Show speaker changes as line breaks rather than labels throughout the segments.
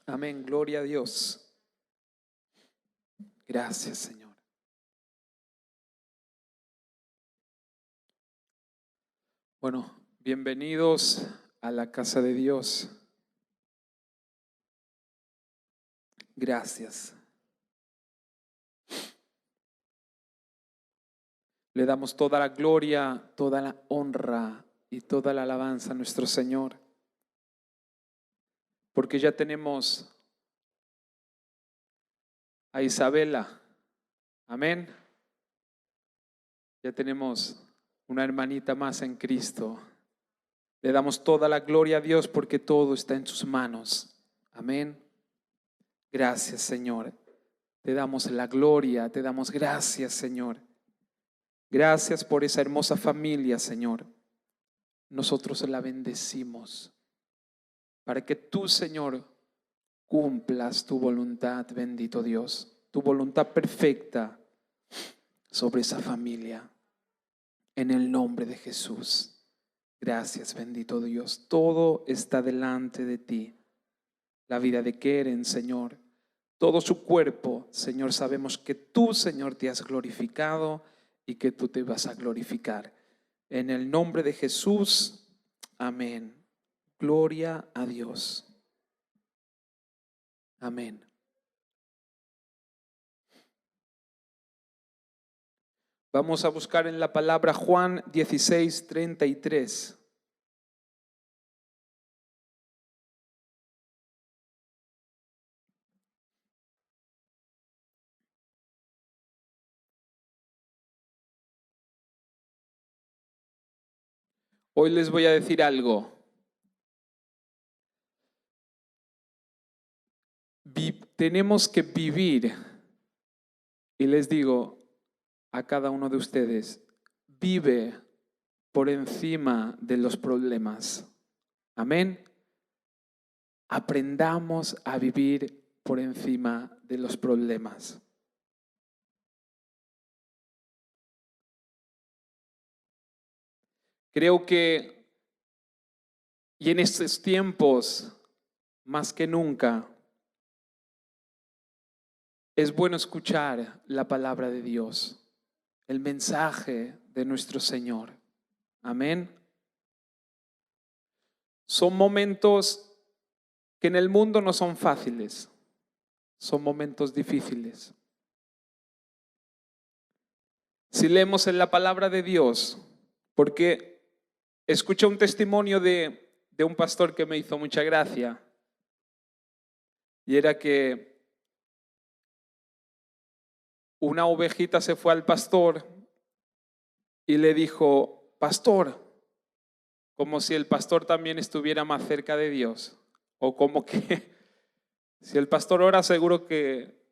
Amén, gloria a Dios. Gracias, Señor. Bueno, bienvenidos a la casa de Dios. Gracias. Le damos toda la gloria, toda la honra y toda la alabanza a nuestro Señor, porque ya tenemos a Isabela. Amén. Ya tenemos una hermanita más en Cristo. Le damos toda la gloria a Dios porque todo está en sus manos. Amén. Gracias, Señor. Te damos la gloria, te damos gracias, Señor. Gracias por esa hermosa familia, Señor. Nosotros la bendecimos para que tú, Señor, cumplas tu voluntad, bendito Dios, tu voluntad perfecta sobre esa familia. En el nombre de Jesús. Gracias, bendito Dios. Todo está delante de ti. La vida de Keren, Señor. Todo su cuerpo, Señor, sabemos que tú, Señor, te has glorificado y que tú te vas a glorificar. En el nombre de Jesús, amén. Gloria a Dios. Amén. Vamos a buscar en la palabra Juan 16:33. Hoy les voy a decir algo. Tenemos que vivir, y les digo a cada uno de ustedes, vive por encima de los problemas. Amén. Aprendamos a vivir por encima de los problemas. Creo que, y en estos tiempos, más que nunca, es bueno escuchar la palabra de Dios, el mensaje de nuestro Señor. Amén. Son momentos que en el mundo no son fáciles, son momentos difíciles. Si leemos en la palabra de Dios, porque escuché un testimonio de un pastor que me hizo mucha gracia, y era que una ovejita se fue al pastor y le dijo, pastor, como si el pastor también estuviera más cerca de Dios, o como que si el pastor ora seguro que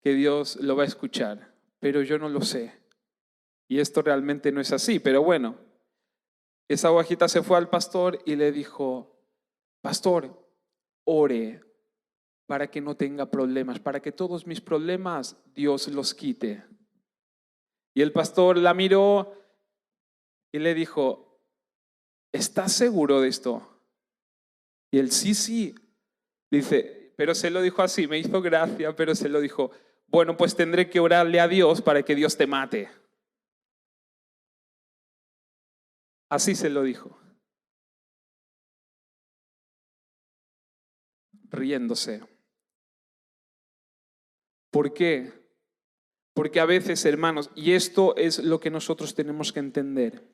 Dios lo va a escuchar, pero yo no lo sé. Y esto realmente no es así, pero bueno, esa ovejita se fue al pastor y le dijo, pastor, ore para que no tenga problemas, para que todos mis problemas Dios los quite. Y el pastor la miró y le dijo, ¿estás seguro de esto? Y él, sí. Dice, pero se lo dijo así, me hizo gracia, pero se lo dijo, bueno, pues tendré que orarle a Dios para que Dios te mate. Así se lo dijo. Riéndose. ¿Por qué? Porque a veces, hermanos, y esto es lo que nosotros tenemos que entender,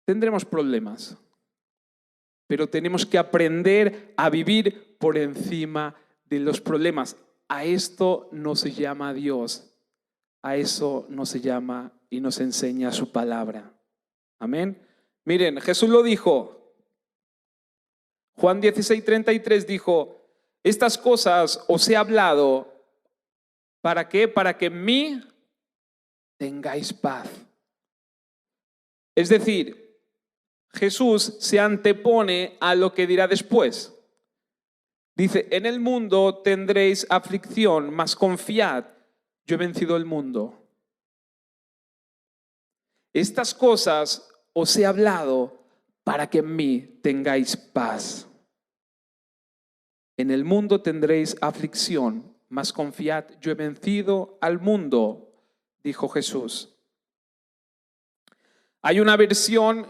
tendremos problemas, pero tenemos que aprender a vivir por encima de los problemas. A esto no se llama Dios, a eso no se llama y nos enseña su palabra. Amén. Miren, Jesús lo dijo. Juan 16:33 dijo, estas cosas os he hablado, ¿para qué? Para que en mí tengáis paz. Es decir, Jesús se antepone a lo que dirá después. Dice, en el mundo tendréis aflicción, mas confiad, yo he vencido el mundo. Estas cosas os he hablado para que en mí tengáis paz. En el mundo tendréis aflicción, mas confiad, yo he vencido al mundo, dijo Jesús. Hay una versión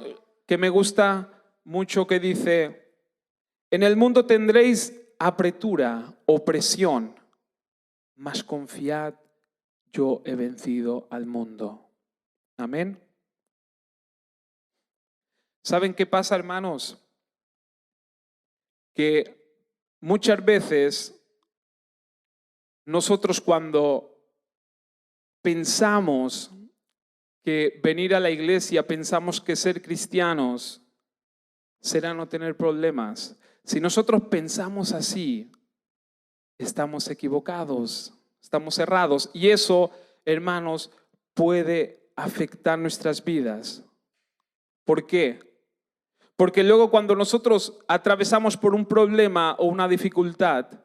que me gusta mucho que dice: en el mundo tendréis apretura, opresión, mas confiad, yo he vencido al mundo. Amén. ¿Saben qué pasa, hermanos? Que muchas veces nosotros cuando pensamos que venir a la iglesia, pensamos que ser cristianos será no tener problemas. Si nosotros pensamos así, estamos equivocados, estamos errados. Y eso, hermanos, puede afectar nuestras vidas. ¿Por qué? Porque luego cuando nosotros atravesamos por un problema o una dificultad,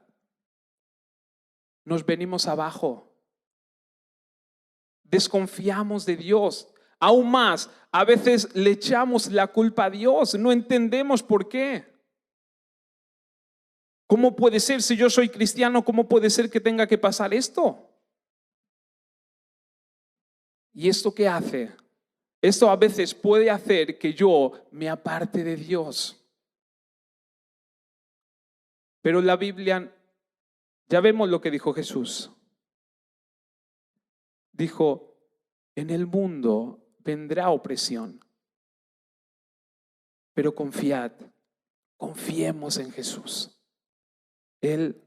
nos venimos abajo. Desconfiamos de Dios. Aún más, a veces le echamos la culpa a Dios. No entendemos por qué. ¿Cómo puede ser? Si yo soy cristiano, ¿cómo puede ser que tenga que pasar esto? ¿Y esto qué hace? Esto a veces puede hacer que yo me aparte de Dios. Pero la Biblia, ya vemos lo que dijo Jesús. Dijo: en el mundo vendrá opresión, pero confiad, confiemos en Jesús. Él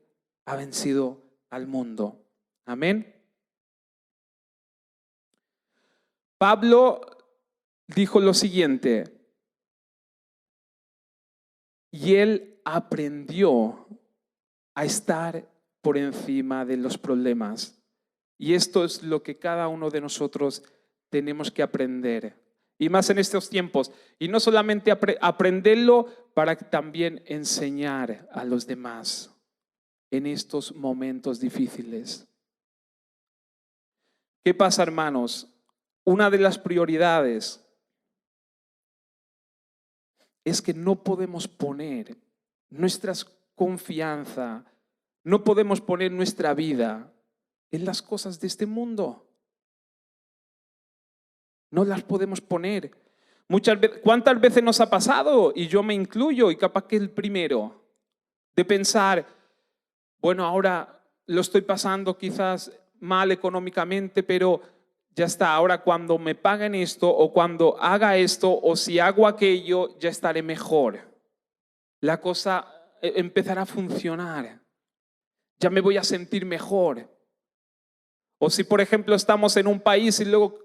ha vencido al mundo. Amén. Pablo dijo lo siguiente: y él aprendió a estar por encima de los problemas. Y esto es lo que cada uno de nosotros tenemos que aprender. Y más en estos tiempos. Y no solamente aprenderlo, para también enseñar a los demás en estos momentos difíciles. ¿Qué pasa, hermanos? Una de las prioridades es que no podemos poner nuestra confianza, no podemos poner nuestra vida en las cosas de este mundo. No las podemos poner. ¿Cuántas veces nos ha pasado? Y yo me incluyo, y capaz que el primero, de pensar: bueno, ahora lo estoy pasando quizás mal económicamente, pero ya está, ahora cuando me paguen esto, o cuando haga esto, o si hago aquello, ya estaré mejor. La cosa empezará a funcionar. Ya me voy a sentir mejor. O si, por ejemplo, estamos en un país y luego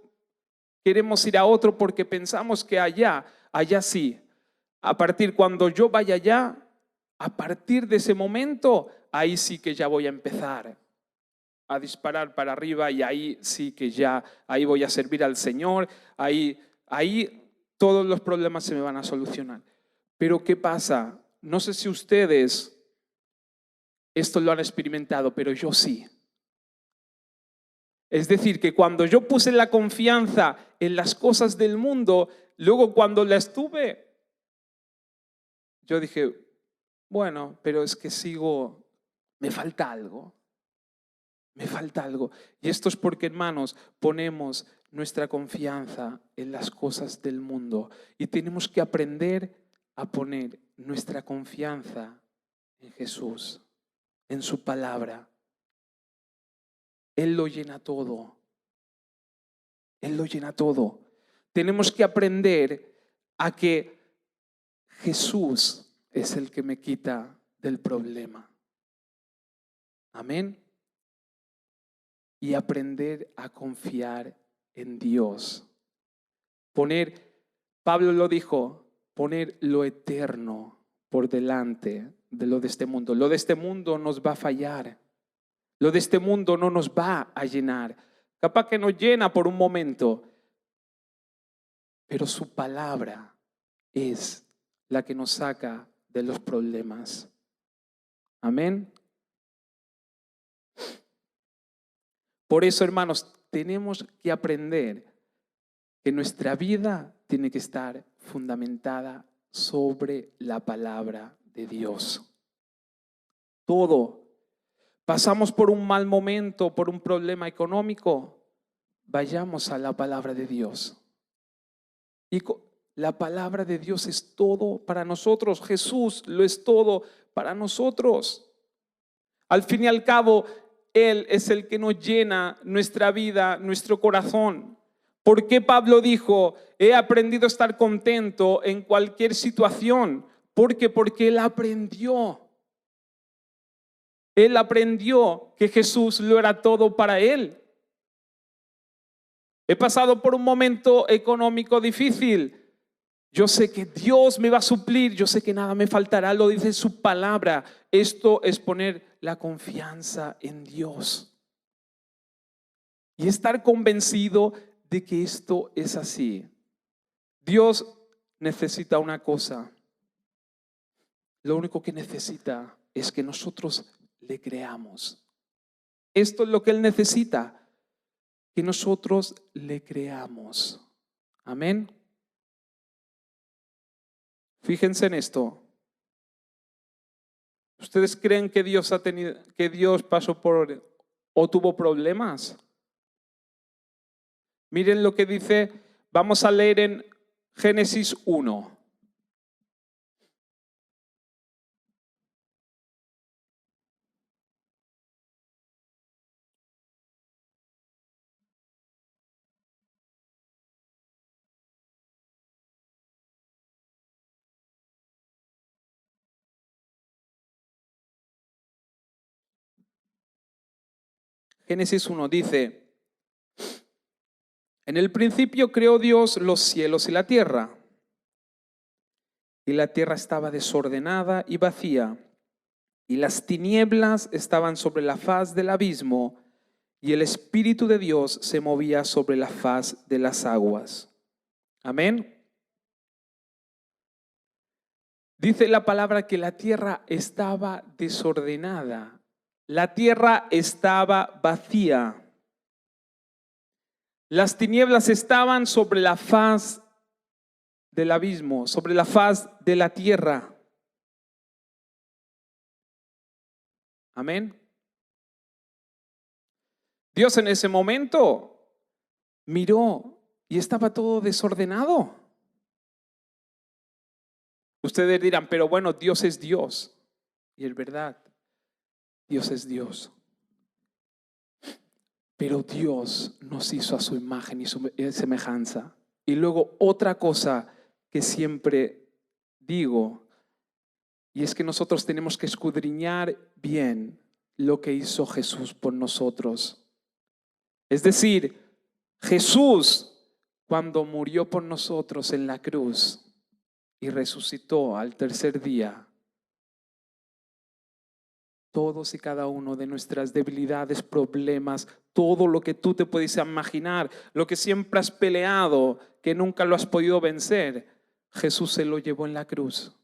queremos ir a otro porque pensamos que allá sí. Cuando yo vaya allá, a partir de ese momento, ahí sí que ya voy a empezar a disparar para arriba, y ahí sí que ahí voy a servir al Señor, ahí todos los problemas se me van a solucionar. Pero ¿qué pasa? No sé si ustedes esto lo han experimentado, pero yo sí. Es decir, que cuando yo puse la confianza en las cosas del mundo, luego cuando las tuve, yo dije: bueno, pero es que me falta algo. Me falta algo. Y esto es porque, hermanos, ponemos nuestra confianza en las cosas del mundo. Y tenemos que aprender a poner nuestra confianza en Jesús, en su palabra. Él lo llena todo. Él lo llena todo. Tenemos que aprender a que Jesús es el que me quita del problema. Amén. Y aprender a confiar en Dios. Pablo lo dijo, poner lo eterno por delante de lo de este mundo. Lo de este mundo nos va a fallar. Lo de este mundo no nos va a llenar. Capaz que nos llena por un momento, pero su palabra es la que nos saca de los problemas. Amén. Por eso, hermanos, tenemos que aprender que nuestra vida tiene que estar fundamentada sobre la palabra de Dios. Todo. Pasamos por un mal momento, por un problema económico, vayamos a la palabra de Dios. Y la palabra de Dios es todo para nosotros. Jesús lo es todo para nosotros. Al fin y al cabo, Él es el que nos llena nuestra vida, nuestro corazón. ¿Por qué Pablo dijo, he aprendido a estar contento en cualquier situación? Porque Él aprendió. Él aprendió que Jesús lo era todo para él. He pasado por un momento económico difícil. Yo sé que Dios me va a suplir, yo sé que nada me faltará, lo dice su palabra. Esto es poner la confianza en Dios y estar convencido de que esto es así. Dios necesita una cosa. Lo único que necesita es que nosotros le creamos. Esto es lo que Él necesita, que nosotros le creamos. Amén. Fíjense en esto. ¿Ustedes creen que Dios pasó por o tuvo problemas? Miren lo que dice, vamos a leer en Génesis 1. Génesis 1 dice, en el principio creó Dios los cielos y la tierra estaba desordenada y vacía, y las tinieblas estaban sobre la faz del abismo, y el Espíritu de Dios se movía sobre la faz de las aguas. Amén. Dice la palabra que la tierra estaba desordenada, la tierra estaba vacía. Las tinieblas estaban sobre la faz del abismo, sobre la faz de la tierra. Amén. Dios en ese momento miró y estaba todo desordenado. Ustedes dirán, pero bueno, Dios es Dios. Y es verdad, Dios es Dios. Pero Dios nos hizo a su imagen y su semejanza. Y luego otra cosa que siempre digo, y es que nosotros tenemos que escudriñar bien lo que hizo Jesús por nosotros. Es decir, Jesús, cuando murió por nosotros en la cruz y resucitó al tercer día, todos y cada uno de nuestras debilidades, problemas, todo lo que tú te puedes imaginar, lo que siempre has peleado, que nunca lo has podido vencer, Jesús se lo llevó en la cruz.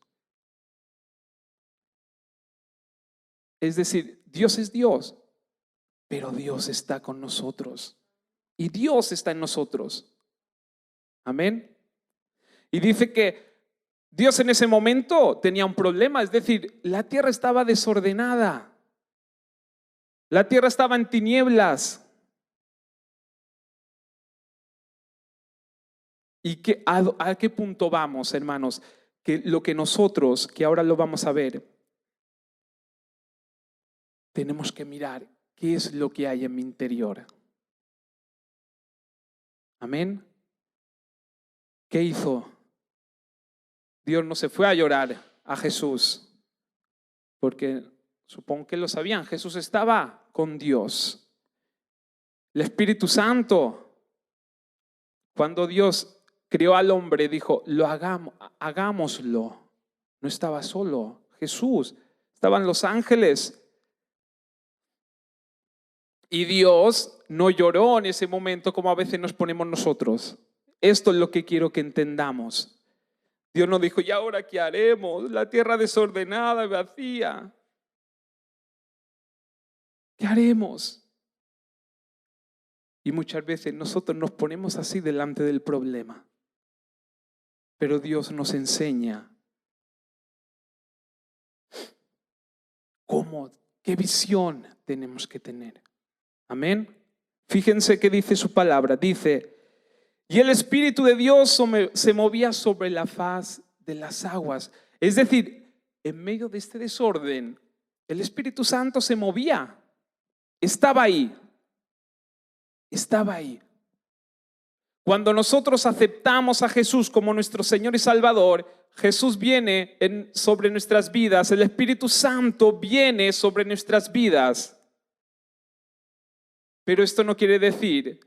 Es decir, Dios es Dios, pero Dios está con nosotros y Dios está en nosotros. Amén. Y dice que Dios en ese momento tenía un problema, es decir, la tierra estaba desordenada, la tierra estaba en tinieblas. ¿Y a qué punto vamos, hermanos? Que lo que nosotros, que ahora lo vamos a ver, tenemos que mirar qué es lo que hay en mi interior. Amén. ¿Qué hizo? Dios no se fue a llorar a Jesús, porque supongo que lo sabían, Jesús estaba con Dios. El Espíritu Santo, cuando Dios creó al hombre, dijo, hagámoslo. No estaba solo Jesús, estaban los ángeles. Y Dios no lloró en ese momento como a veces nos ponemos nosotros. Esto es lo que quiero que entendamos. Dios no dijo, ¿y ahora qué haremos? La tierra desordenada y vacía. ¿Qué haremos? Y muchas veces nosotros nos ponemos así delante del problema. Pero Dios nos enseña ¿Cómo? ¿Qué visión tenemos que tener? Amén. Fíjense que dice su palabra. Dice, y el Espíritu de Dios se movía sobre la faz de las aguas. Es decir, en medio de este desorden, el Espíritu Santo se movía. Estaba ahí. Estaba ahí. Cuando nosotros aceptamos a Jesús como nuestro Señor y Salvador, Jesús viene sobre nuestras vidas. El Espíritu Santo viene sobre nuestras vidas. Pero esto no quiere decir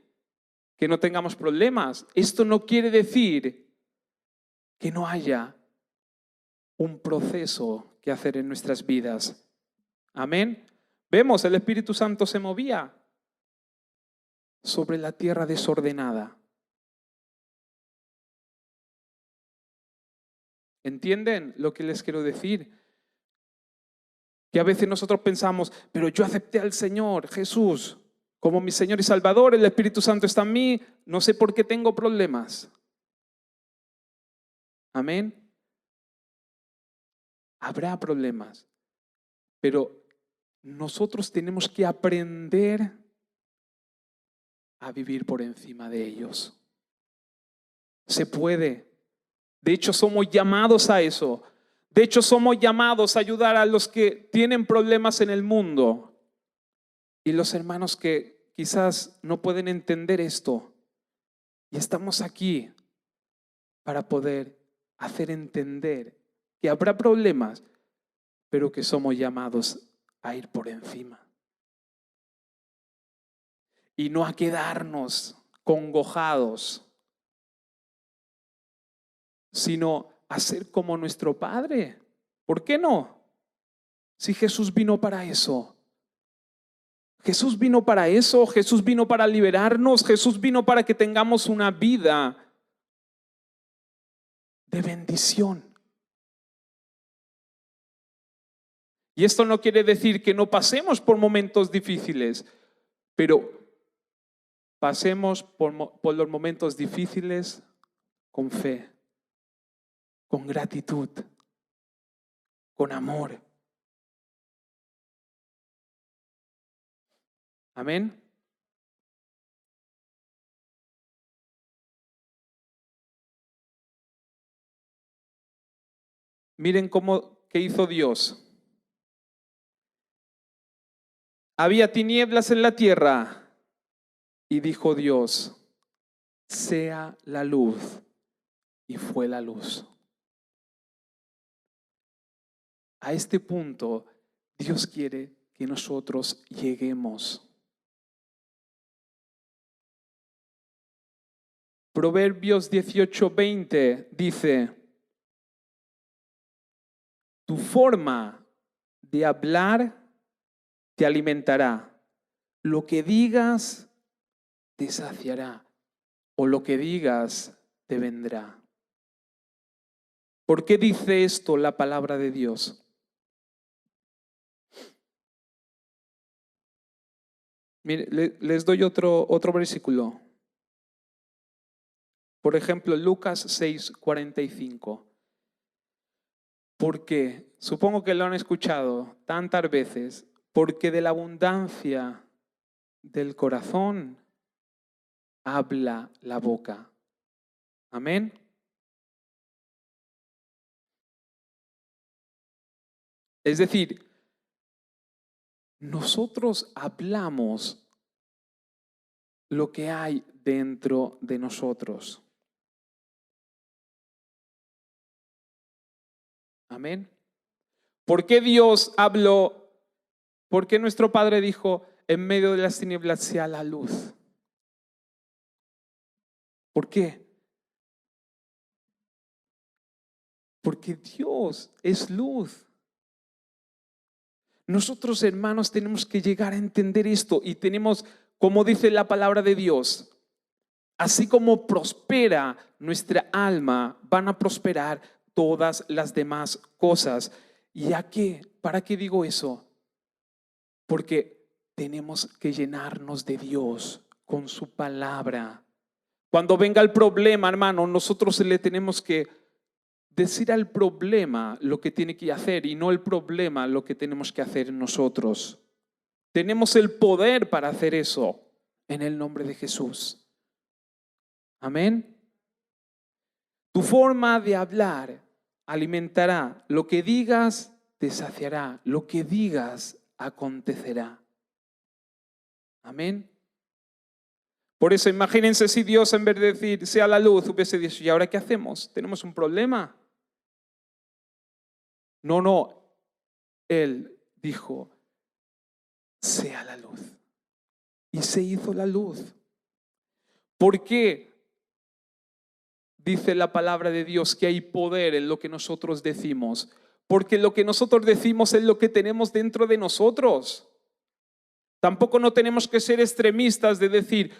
que no tengamos problemas. Esto no quiere decir que no haya un proceso que hacer en nuestras vidas. Amén. Vemos, el Espíritu Santo se movía sobre la tierra desordenada. ¿Entienden lo que les quiero decir? Que a veces nosotros pensamos, pero yo acepté al Señor Jesús como mi Señor y Salvador, el Espíritu Santo está en mí, no sé por qué tengo problemas. Amén. Habrá problemas, pero nosotros tenemos que aprender a vivir por encima de ellos. Se puede. De hecho, somos llamados a eso. De hecho, somos llamados a ayudar a los que tienen problemas en el mundo. Y los hermanos que quizás no pueden entender esto. Y estamos aquí para poder hacer entender que habrá problemas, pero que somos llamados a ir por encima. Y no a quedarnos congojados, sino a ser como nuestro Padre. ¿Por qué no? Si Jesús vino para eso. Jesús vino para eso, Jesús vino para liberarnos, Jesús vino para que tengamos una vida de bendición. Y esto no quiere decir que no pasemos por momentos difíciles, pero pasemos por los momentos difíciles con fe, con gratitud, con amor. Amén. Miren qué hizo Dios. Había tinieblas en la tierra y dijo Dios, sea la luz, y fue la luz. A este punto, Dios quiere que nosotros lleguemos. Proverbios 18:20 dice, tu forma de hablar te alimentará, lo que digas te saciará, o lo que digas te vendrá. ¿Por qué dice esto la palabra de Dios? Mire, les doy otro versículo. Por ejemplo, Lucas 6:45. Porque, supongo que lo han escuchado tantas veces, porque de la abundancia del corazón habla la boca. Amén. Es decir, nosotros hablamos lo que hay dentro de nosotros. Amén. ¿Por qué Dios habló? ¿Por qué nuestro Padre dijo, en medio de las tinieblas sea la luz? ¿Por qué? Porque Dios es luz. Nosotros, hermanos, tenemos que llegar a entender esto y tenemos, como dice la palabra de Dios, así como prospera nuestra alma, van a prosperar todas las demás cosas. ¿Y a qué? ¿Para qué digo eso? Porque tenemos que llenarnos de Dios con su palabra. Cuando venga el problema, hermano, nosotros le tenemos que decir al problema lo que tiene que hacer y no el problema lo que tenemos que hacer nosotros. Tenemos el poder para hacer eso en el nombre de Jesús. Amén. Tu forma de hablar alimentará. Lo que digas te saciará. Lo que digas acontecerá. Amén. Por eso imagínense si Dios, en vez de decir sea la luz, hubiese dicho, ¿y ahora qué hacemos? ¿Tenemos un problema? No. Él dijo, sea la luz. Y se hizo la luz. ¿Por qué dice la palabra de Dios que hay poder en lo que nosotros decimos? Porque lo que nosotros decimos es lo que tenemos dentro de nosotros. Tampoco no tenemos que ser extremistas de decir,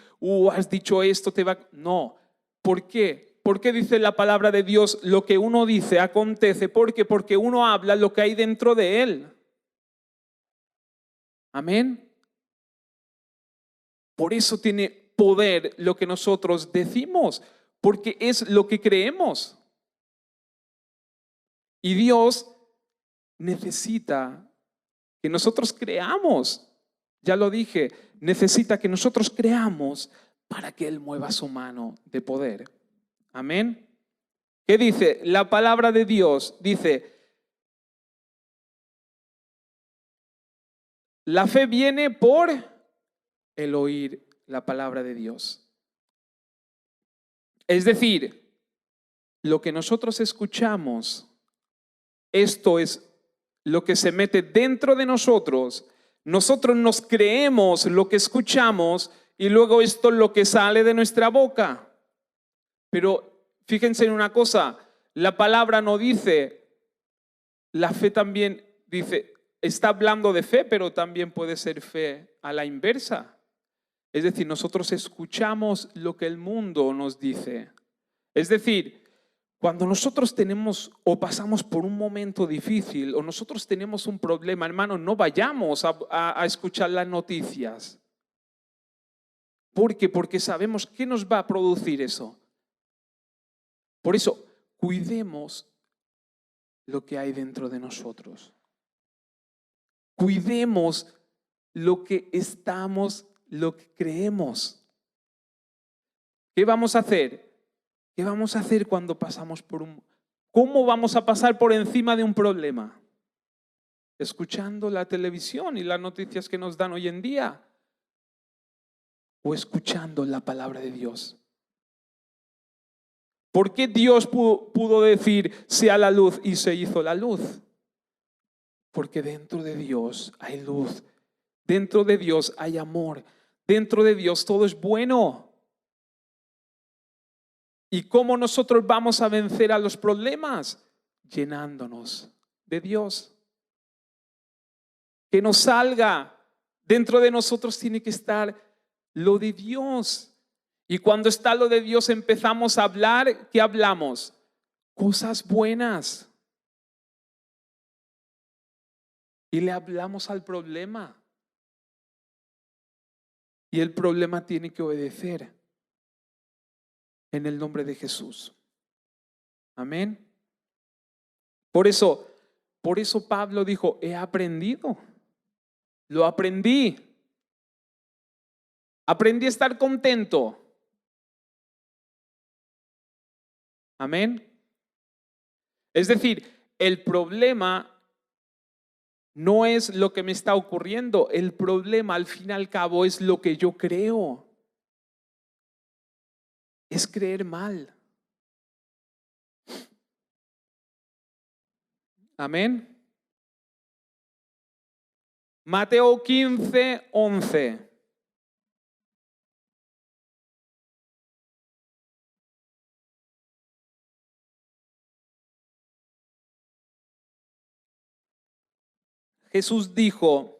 has dicho esto, te va... No. ¿Por qué? ¿Por qué dice la palabra de Dios lo que uno dice acontece? ¿Por qué? Porque uno habla lo que hay dentro de él. Amén. Por eso tiene poder lo que nosotros decimos, porque es lo que creemos. Y Dios necesita que nosotros creamos. Ya lo dije, necesita que nosotros creamos para que Él mueva su mano de poder. Amén. ¿Qué dice? La palabra de Dios dice, la fe viene por el oír la palabra de Dios. Es decir, lo que nosotros escuchamos, esto es lo que se mete dentro de nosotros. Nosotros nos creemos lo que escuchamos y luego esto es lo que sale de nuestra boca. Pero fíjense en una cosa, la palabra no dice, la fe también dice, está hablando de fe, pero también puede ser fe a la inversa. Es decir, nosotros escuchamos lo que el mundo nos dice. Es decir, cuando nosotros tenemos o pasamos por un momento difícil o nosotros tenemos un problema, hermano, no vayamos a escuchar las noticias. ¿Por qué? Porque sabemos qué nos va a producir eso. Por eso, cuidemos lo que hay dentro de nosotros. Cuidemos lo que estamos, lo que creemos. ¿Qué vamos a hacer? ¿Qué vamos a hacer cuando pasamos por un... ¿Cómo vamos a pasar por encima de un problema? ¿Escuchando la televisión y las noticias que nos dan hoy en día? ¿O escuchando la palabra de Dios? ¿Por qué Dios pudo decir sea la luz y se hizo la luz? Porque dentro de Dios hay luz, dentro de Dios hay amor, dentro de Dios todo es bueno. ¿Y cómo nosotros vamos a vencer a los problemas? Llenándonos de Dios. Que nos salga, dentro de nosotros tiene que estar lo de Dios. Y cuando está lo de Dios empezamos a hablar, ¿qué hablamos? Cosas buenas. Y le hablamos al problema. Y el problema tiene que obedecer. En el nombre de Jesús. Amén. Por eso Pablo dijo, he aprendido. Lo aprendí. Aprendí a estar contento. Amén. Es decir, el problema no es lo que me está ocurriendo. El problema al fin y al cabo es lo que yo creo. Es creer mal. Amén. Mateo 15:11. Jesús dijo,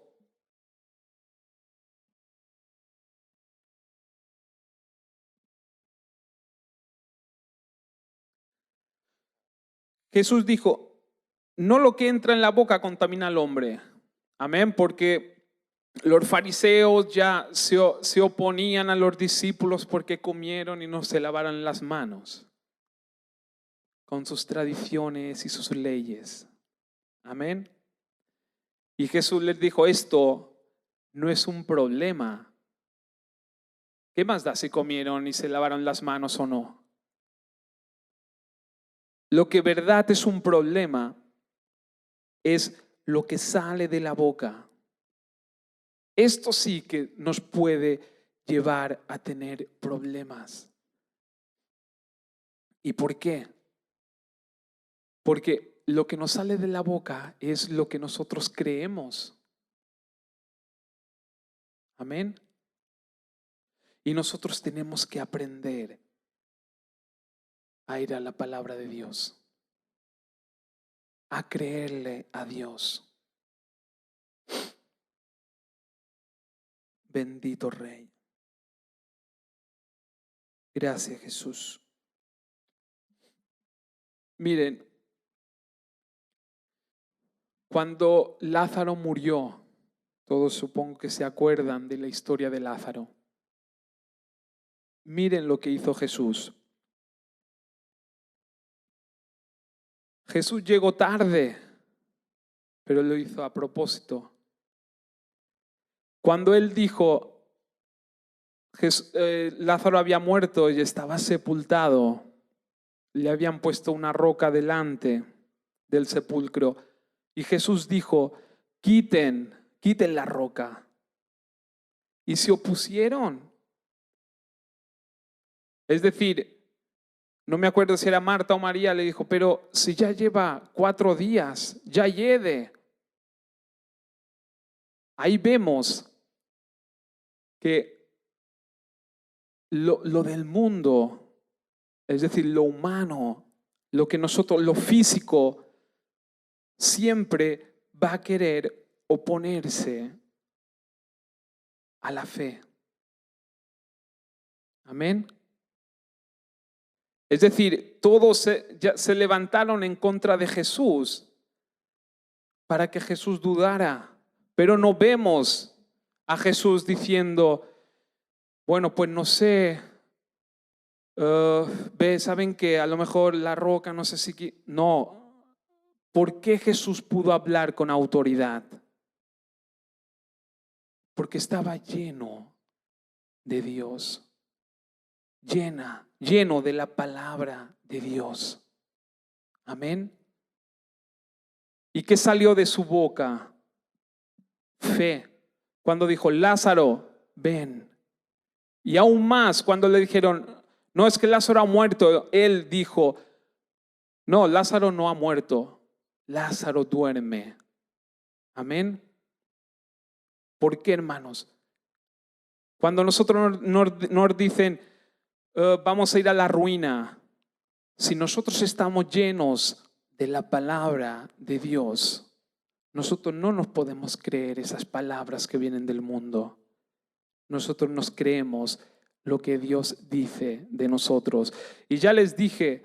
no lo que entra en la boca contamina al hombre. Amén, porque los fariseos ya se oponían a los discípulos porque comieron y no se lavaron las manos. con sus tradiciones y sus leyes. Amén. Y Jesús les dijo, esto no es un problema. ¿Qué más da si comieron y se lavaron las manos o no? Lo que verdad es un problema es lo que sale de la boca. Esto sí que nos puede llevar a tener problemas. ¿Y por qué? Porque lo que nos sale de la boca es lo que nosotros creemos. Amén. Y nosotros tenemos que aprender a ir a la palabra de Dios, a creerle a Dios. Bendito Rey. Gracias, Jesús. Miren, cuando Lázaro murió, todos supongo que se acuerdan de la historia de Lázaro. Miren lo que hizo Jesús. Jesús llegó tarde, pero lo hizo a propósito. Cuando él dijo, Lázaro había muerto y estaba sepultado, le habían puesto una roca delante del sepulcro y Jesús dijo, quiten la roca. Y se opusieron. Es decir, no me acuerdo si era Marta o María, le dijo, pero si ya lleva 4 días, ya hiede. Ahí vemos que lo del mundo, es decir, lo humano, lo que nosotros, lo físico, siempre va a querer oponerse a la fe. Amén. Es decir, todos se levantaron en contra de Jesús para que Jesús dudara, pero no vemos a Jesús diciendo, bueno, pues no sé, saben que a lo mejor la roca, no sé si... No, ¿por qué Jesús pudo hablar con autoridad? Porque estaba lleno de Dios, lleno de la palabra de Dios. Amén. ¿Y qué salió de su boca? Fe. Cuando dijo, Lázaro, ven. Y aún más, cuando le dijeron, no, es que Lázaro ha muerto, él dijo, no, Lázaro no ha muerto, Lázaro duerme. Amén. ¿Por qué, hermanos? Cuando nosotros nos dicen, vamos a ir a la ruina, si nosotros estamos llenos de la palabra de Dios, nosotros no nos podemos creer esas palabras que vienen del mundo. Nosotros nos creemos lo que Dios dice de nosotros. Y ya les dije,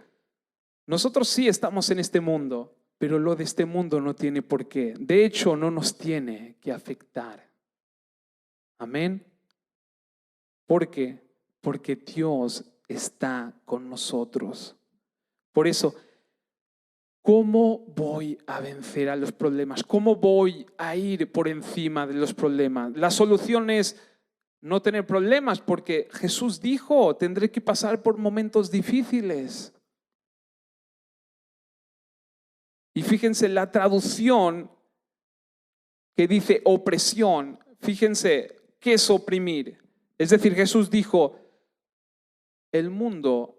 nosotros sí estamos en este mundo, pero lo de este mundo no tiene por qué. De hecho, no nos tiene que afectar. Amén. ¿Por qué? Porque Dios está con nosotros. Por eso, ¿cómo voy a vencer a los problemas? ¿Cómo voy a ir por encima de los problemas? La solución es no tener problemas, porque Jesús dijo, tendré que pasar por momentos difíciles. Y fíjense la traducción que dice opresión. Fíjense, ¿qué es oprimir? Es decir, Jesús dijo, el mundo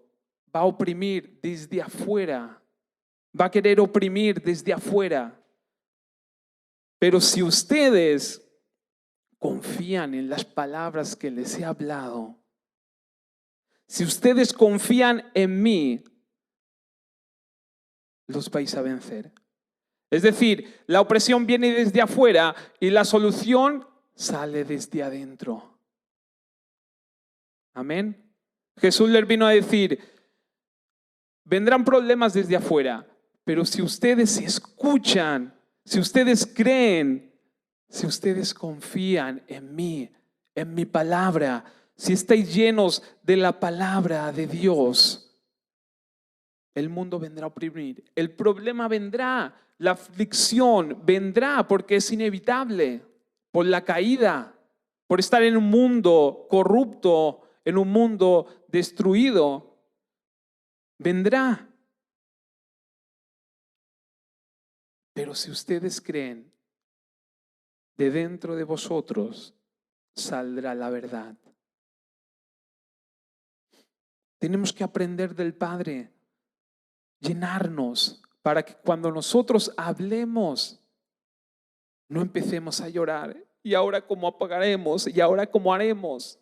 va a oprimir desde afuera, va a querer oprimir desde afuera. Pero si ustedes confían en las palabras que les he hablado, si ustedes confían en mí, los vais a vencer. Es decir, la opresión viene desde afuera y la solución sale desde adentro. Amén. Jesús les vino a decir, vendrán problemas desde afuera, pero si ustedes escuchan, si ustedes creen, si ustedes confían en mí, en mi palabra, si estáis llenos de la palabra de Dios, el mundo vendrá a oprimir, el problema vendrá, la aflicción vendrá porque es inevitable, por la caída, por estar en un mundo corrupto, en un mundo destruido, vendrá. Pero si ustedes creen, de dentro de vosotros saldrá la verdad. Tenemos que aprender del Padre, llenarnos para que cuando nosotros hablemos no empecemos a llorar. ¿Y ahora cómo apagaremos? ¿Y ahora cómo haremos?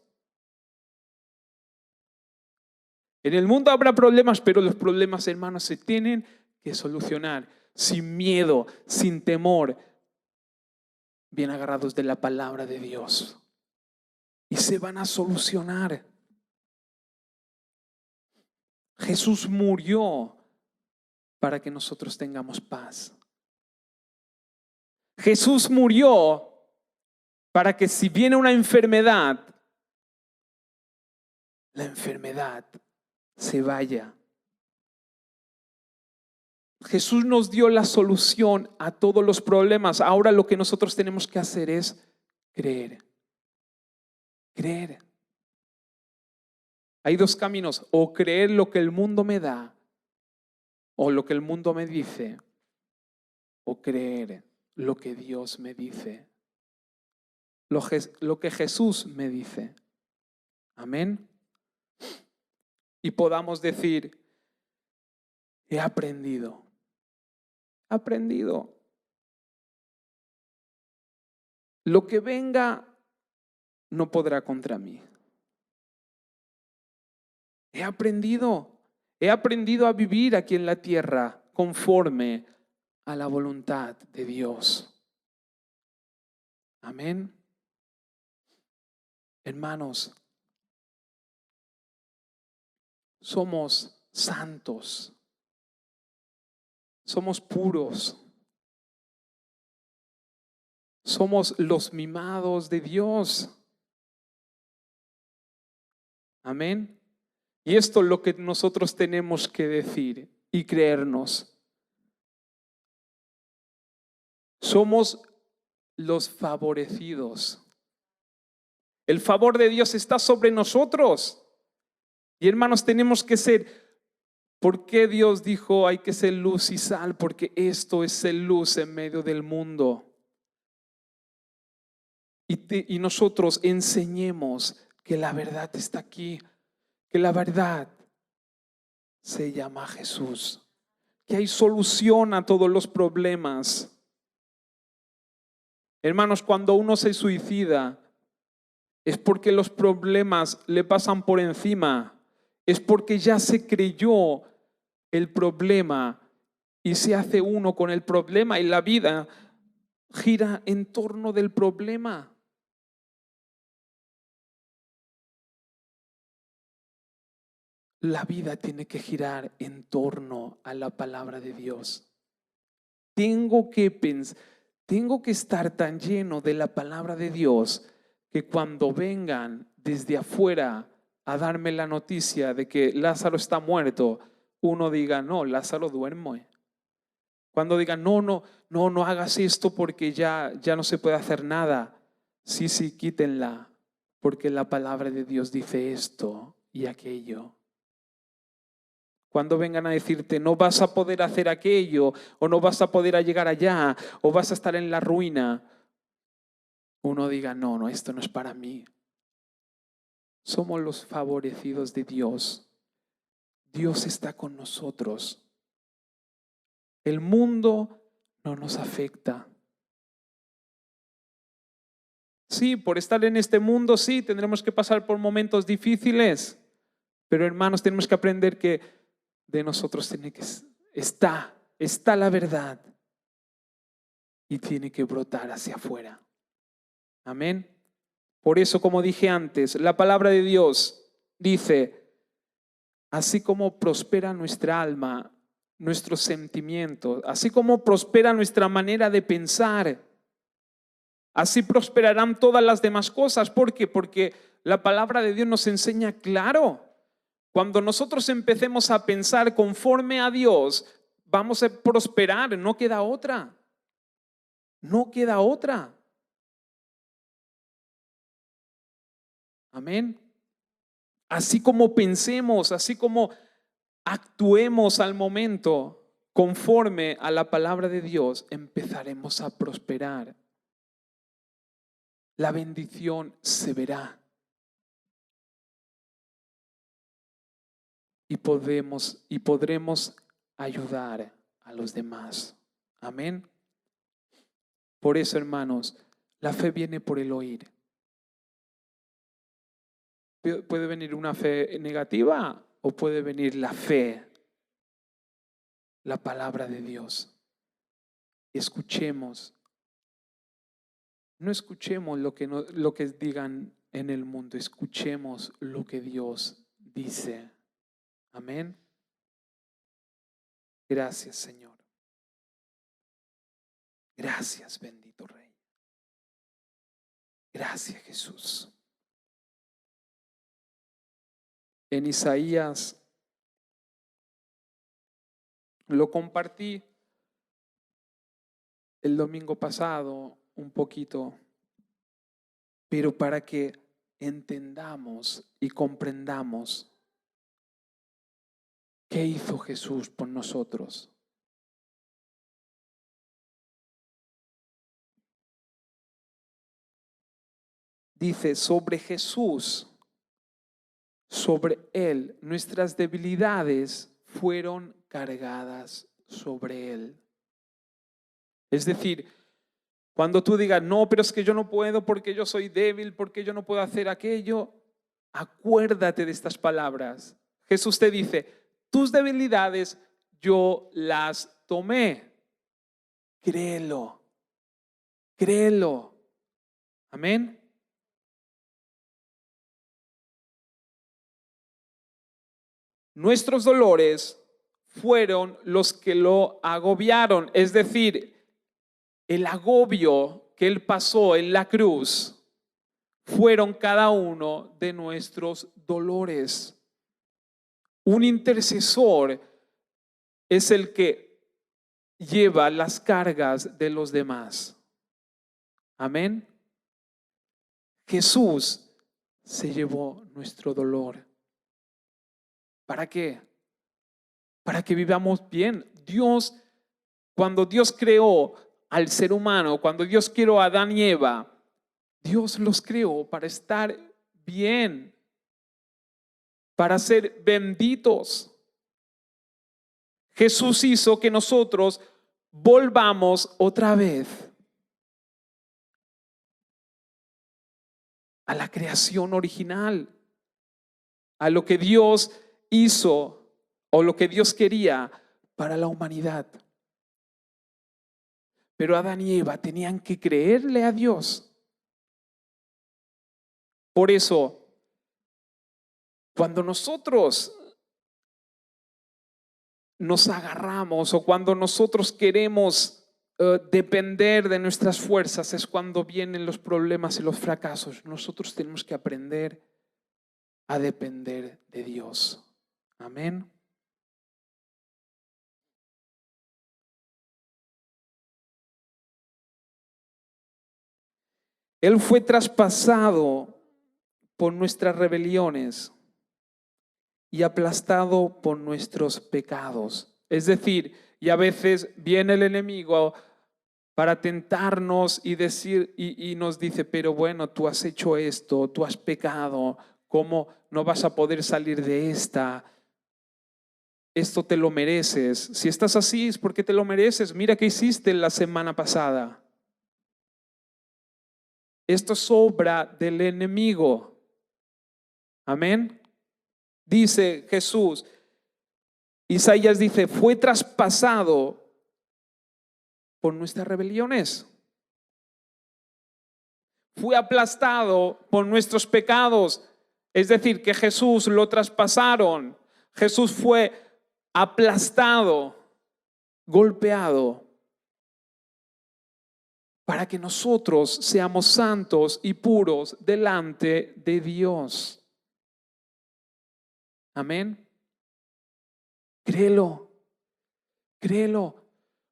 En el mundo habrá problemas, pero los problemas, hermanos, se tienen que solucionar sin miedo, sin temor, bien agarrados de la palabra de Dios. Y se van a solucionar. Jesús murió para que nosotros tengamos paz. Jesús murió para que si viene una enfermedad, la enfermedad se vaya. Jesús nos dio la solución a todos los problemas. Ahora lo que nosotros tenemos que hacer es creer. Creer. Hay dos caminos: o creer lo que el mundo me da, o lo que el mundo me dice, o creer lo que Dios me dice, lo que Jesús me dice. Amén. Y podamos decir: he aprendido. Lo que venga no podrá contra mí. He aprendido a vivir aquí en la tierra conforme a la voluntad de Dios. Amén. Hermanos, somos santos, somos puros, somos los mimados de Dios. Amén. Y esto es lo que nosotros tenemos que decir y creernos. Somos los favorecidos. El favor de Dios está sobre nosotros. Y hermanos, tenemos que ser. ¿Por qué Dios dijo hay que ser luz y sal? Porque esto es ser luz en medio del mundo. Y nosotros enseñemos que la verdad está aquí, que la verdad se llama Jesús, que hay solución a todos los problemas. Hermanos, cuando uno se suicida, es porque los problemas le pasan por encima, es porque ya se creyó el problema y se hace uno con el problema, y la vida gira en torno del problema. La vida tiene que girar en torno a la palabra de Dios. Tengo que estar tan lleno de la palabra de Dios que cuando vengan desde afuera a darme la noticia de que Lázaro está muerto, uno diga: no, Lázaro duerme. Cuando digan: no hagas esto porque ya no se puede hacer nada. Sí, quítenla, porque la palabra de Dios dice esto y aquello. Cuando vengan a decirte: no vas a poder hacer aquello, o no vas a poder llegar allá, o vas a estar en la ruina, uno diga: no, esto no es para mí. Somos los favorecidos de Dios. Dios está con nosotros. El mundo no nos afecta. Sí, por estar en este mundo, sí, tendremos que pasar por momentos difíciles, pero hermanos, tenemos que aprender que de nosotros está la verdad y tiene que brotar hacia afuera. Amén. Por eso, como dije antes, la palabra de Dios dice: así como prospera nuestra alma, nuestros sentimientos, así como prospera nuestra manera de pensar, así prosperarán todas las demás cosas. ¿Por qué? Porque la palabra de Dios nos enseña claro. Cuando nosotros empecemos a pensar conforme a Dios, vamos a prosperar, no queda otra. No queda otra. Amén. Así como pensemos, así como actuemos al momento conforme a la palabra de Dios, empezaremos a prosperar. La bendición se verá. Y podremos ayudar a los demás. Amén. Por eso, hermanos, la fe viene por el oír. Puede venir una fe negativa o puede venir la fe, la palabra de Dios. Escuchemos. No escuchemos lo que digan en el mundo, escuchemos lo que Dios dice. Amén. Gracias, Señor. Gracias, bendito Rey. Gracias, Jesús. En Isaías lo compartí el domingo pasado un poquito, pero para que entendamos y comprendamos qué hizo Jesús por nosotros. Dice, sobre Jesús, sobre Él, nuestras debilidades fueron cargadas sobre Él. Es decir, cuando tú digas, no, pero es que yo no puedo porque yo soy débil, porque yo no puedo hacer aquello, acuérdate de estas palabras. Jesús te dice, tus debilidades yo las tomé. Créelo, créelo. Amén. Nuestros dolores fueron los que lo agobiaron, es decir, el agobio que Él pasó en la cruz fueron cada uno de nuestros dolores. Un intercesor es el que lleva las cargas de los demás. Amén. Jesús se llevó nuestro dolor. ¿Para qué? Para que vivamos bien. Cuando Dios creó al ser humano, cuando Dios creó a Adán y Eva, Dios los creó para estar bien, para ser benditos. Jesús hizo que nosotros volvamos otra vez a la creación original, a lo que Dios hizo o lo que Dios quería para la humanidad. Pero Adán y Eva tenían que creerle a Dios. Por eso, cuando nosotros nos agarramos o cuando nosotros queremos depender de nuestras fuerzas, es cuando vienen los problemas y los fracasos. Nosotros tenemos que aprender a depender de Dios. Amén. Él fue traspasado por nuestras rebeliones y aplastado por nuestros pecados. Es decir, y a veces viene el enemigo para tentarnos y decir y nos dice, pero bueno, tú has hecho esto, tú has pecado, ¿cómo no vas a poder salir de esta? Esto te lo mereces. Si estás así es porque te lo mereces. Mira qué hiciste la semana pasada. Esto es obra del enemigo. Amén. Dice Jesús, Isaías dice, fue traspasado por nuestras rebeliones. Fue aplastado por nuestros pecados. Es decir, que Jesús lo traspasaron. Jesús fue aplastado, golpeado, para que nosotros seamos santos y puros delante de Dios. Amén. Créelo, créelo.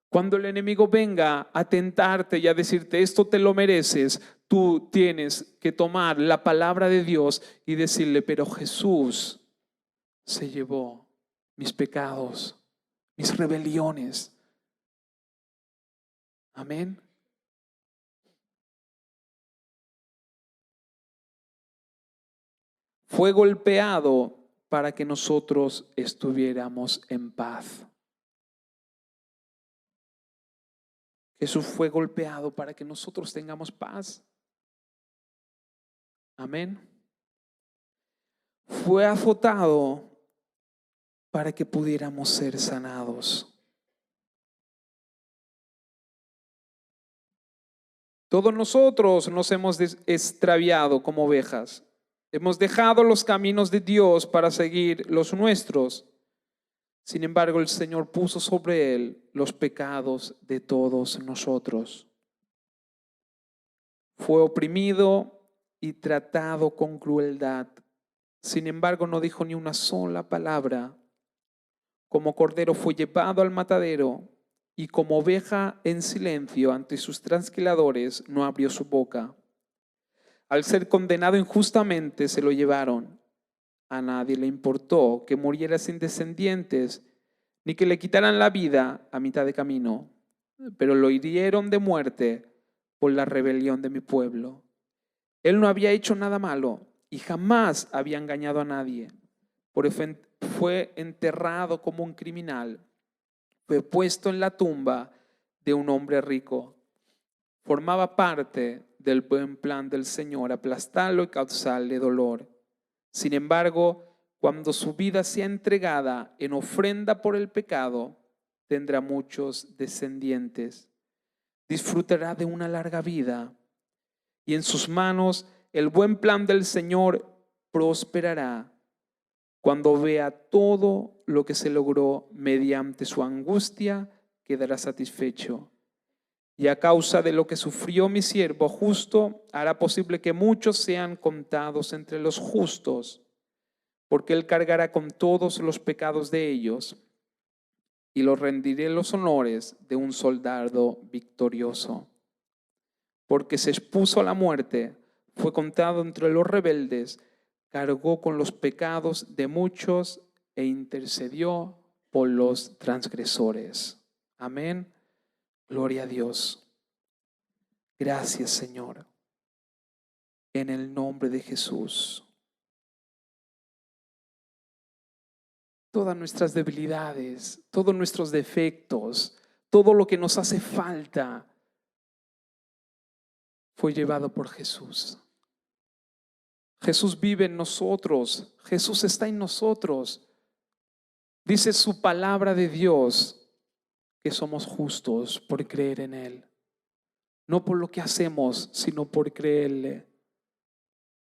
Cuando el enemigo venga a tentarte y a decirte esto te lo mereces, tú tienes que tomar la palabra de Dios y decirle, pero Jesús se llevó mis pecados, mis rebeliones. Amén. Fue golpeado para que nosotros estuviéramos en paz. Jesús fue golpeado para que nosotros tengamos paz. Amén. Fue azotado para que pudiéramos ser sanados. Todos nosotros nos hemos extraviado como ovejas. Hemos dejado los caminos de Dios para seguir los nuestros. Sin embargo, el Señor puso sobre él los pecados de todos nosotros. Fue oprimido y tratado con crueldad. Sin embargo, no dijo ni una sola palabra. Como cordero fue llevado al matadero y como oveja en silencio ante sus trasquiladores no abrió su boca. Al ser condenado injustamente se lo llevaron. A nadie le importó que muriera sin descendientes, ni que le quitaran la vida a mitad de camino, pero lo hirieron de muerte por la rebelión de mi pueblo. Él no había hecho nada malo y jamás había engañado a nadie. Por eso fue enterrado como un criminal. Fue puesto en la tumba de un hombre rico. Formaba parte del buen plan del Señor aplastarlo y causarle dolor. Sin embargo, cuando su vida sea entregada en ofrenda por el pecado, tendrá muchos descendientes. Disfrutará de una larga vida y en sus manos el buen plan del Señor prosperará. Cuando vea todo lo que se logró mediante su angustia, quedará satisfecho. Y a causa de lo que sufrió mi siervo justo, hará posible que muchos sean contados entre los justos, porque él cargará con todos los pecados de ellos, y los rendiré los honores de un soldado victorioso. Porque se expuso a la muerte, fue contado entre los rebeldes, cargó con los pecados de muchos e intercedió por los transgresores. Amén. Gloria a Dios. Gracias, Señor. En el nombre de Jesús. Todas nuestras debilidades, todos nuestros defectos, todo lo que nos hace falta, fue llevado por Jesús. Jesús vive en nosotros. Jesús está en nosotros. Dice su palabra de Dios que somos justos por creer en Él. No por lo que hacemos, sino por creerle.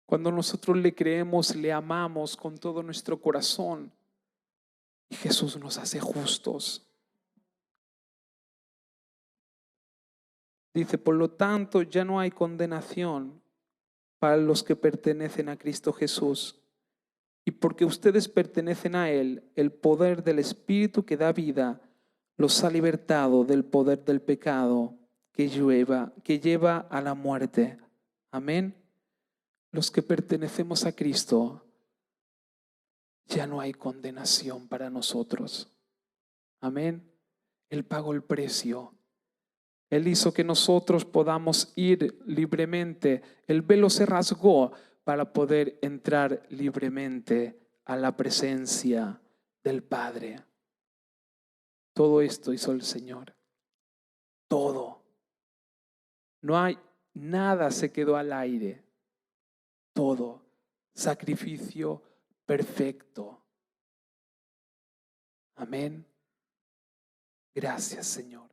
Cuando nosotros le creemos, le amamos con todo nuestro corazón. Y Jesús nos hace justos. Dice, por lo tanto, ya no hay condenación para los que pertenecen a Cristo Jesús. Y porque ustedes pertenecen a Él, el poder del Espíritu que da vida los ha libertado del poder del pecado que lleva a la muerte. Amén. Los que pertenecemos a Cristo, ya no hay condenación para nosotros. Amén. Él pagó el precio. Él hizo que nosotros podamos ir libremente. El velo se rasgó para poder entrar libremente a la presencia del Padre. Todo esto hizo el Señor. Todo. No hay nada se quedó al aire. Todo. Sacrificio perfecto. Amén. Gracias, Señor.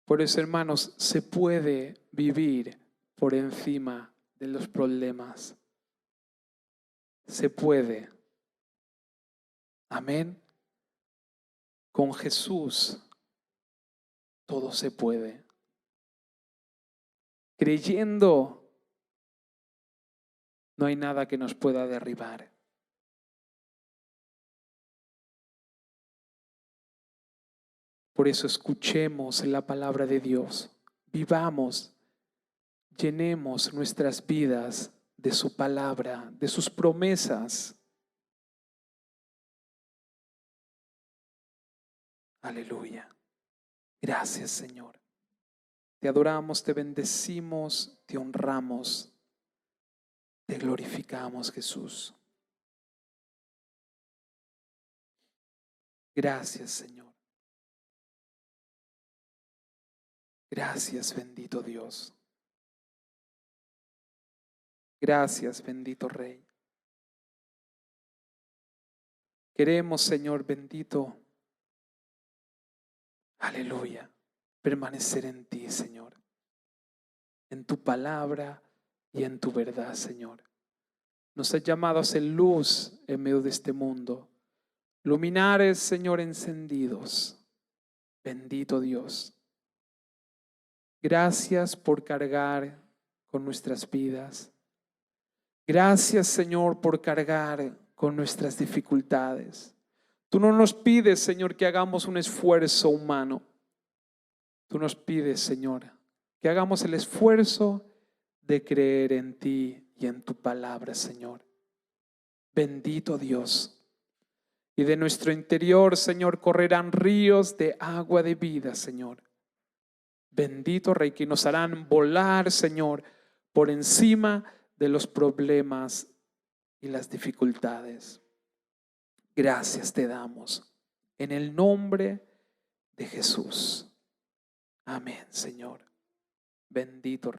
Por eso, hermanos, se puede vivir por encima de los problemas. Se puede. Amén. Con Jesús todo se puede. Creyendo, no hay nada que nos pueda derribar. Por eso escuchemos la palabra de Dios, vivamos, llenemos nuestras vidas de su palabra, de sus promesas. Aleluya. Gracias, Señor. Te adoramos, te bendecimos, te honramos, te glorificamos, Jesús. Gracias, Señor. Gracias, bendito Dios. Gracias, bendito Rey. Queremos, Señor bendito, aleluya, permanecer en ti, Señor, en tu palabra y en tu verdad, Señor. Nos has llamado a ser luz en medio de este mundo, luminares, Señor, encendidos. Bendito Dios. Gracias por cargar con nuestras vidas. Gracias, Señor, por cargar con nuestras dificultades. Tú no nos pides, Señor, que hagamos un esfuerzo humano. Tú nos pides, Señor, que hagamos el esfuerzo de creer en ti y en tu palabra, Señor. Bendito Dios. Y de nuestro interior, Señor, correrán ríos de agua de vida, Señor. Bendito Rey, que nos harán volar, Señor, por encima de los problemas y las dificultades. Gracias te damos en el nombre de Jesús. Amén, Señor. Bendito Rey.